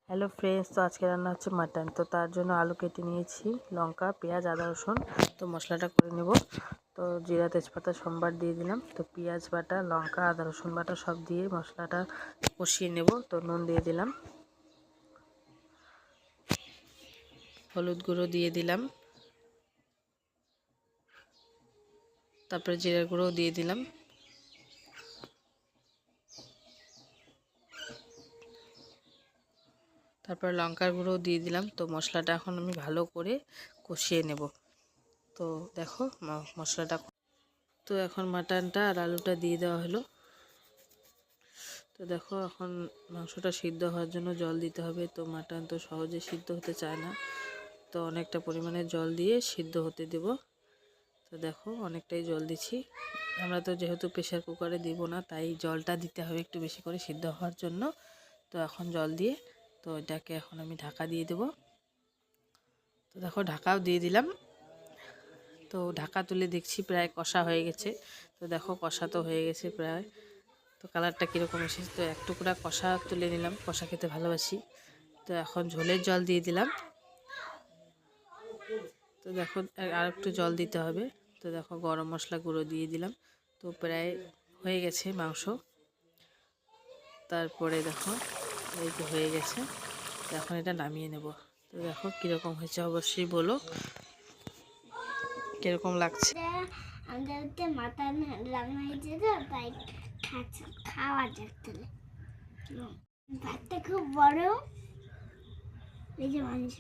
Hello friends, তো আজকে রান্না হচ্ছে মাটন। তো তার জন্য আলু কেটে নিয়েছি, লঙ্কা, পেঁয়াজ, আদা, রসুন। তো মশলাটা করে নেব। তো জিরা, তেজপাতা সোমবার দিয়ে দিলাম। তো পেঁয়াজ বাটা, লঙ্কা, আদা, রসুন বাটা সব দিয়ে মশলাটা কষিয়ে নেব। তো নুন দিয়ে দিলাম, হলুদ গুঁড়ো দিয়ে দিলাম, তারপরে জিরা গুঁড়ো দিয়ে দিলাম, তারপর লঙ্কার গুঁড়ো দিয়ে দিলাম। তো মশলাটা এখন আমি ভালো করে কষিয়ে নেব। তো দেখো মশলাটা। তো এখন মাটনটা আর আলুটা দিয়ে দেওয়া হলো। তো দেখো এখন মাংসটা সিদ্ধ হওয়ার জন্য জল দিতে হবে। তো মাটন তো সহজে সিদ্ধ হতে চায় না, তো অনেকটা পরিমাণে জল দিয়ে সিদ্ধ হতে দেব। তো দেখো অনেকটাই জল দিচ্ছি। আমরা তো যেহেতু প্রেশার কুকারে দিব না, তাই জলটা দিতে হবে একটু বেশি করে সিদ্ধ হওয়ার জন্য। তো এখন জল দিয়ে তো এটাকে এখন আমি ঢাকা দিয়ে দেব। তো দেখো ঢাকাও দিয়ে দিলাম। তো ঢাকা তুলে দেখছি প্রায় কষা হয়ে গেছে। তো দেখো কষা তো হয়ে গেছে প্রায়। তো কালারটা কীরকম এসেছে। তো এক টুকরা কষা তুলে নিলাম, কষা খেতে ভালোবাসি। তো এখন ঝোলের জল দিয়ে দিলাম। তো দেখো আর একটু জল দিতে হবে। তো দেখো গরম মশলা গুঁড়ো দিয়ে দিলাম। তো প্রায় হয়ে গেছে মাংস। তারপরে দেখো এই যে হয়ে গেছে। তো এখন এটা নামিয়ে নেব। তো দেখো কীরকম হয়েছে অবশ্যই বলো, কীরকম লাগছে। আমাদের মাটন রান্না হয়েছে তো, তাই খাওয়া যাচ্ছে। ভাতটা খুব বড়, এই যে মাংস।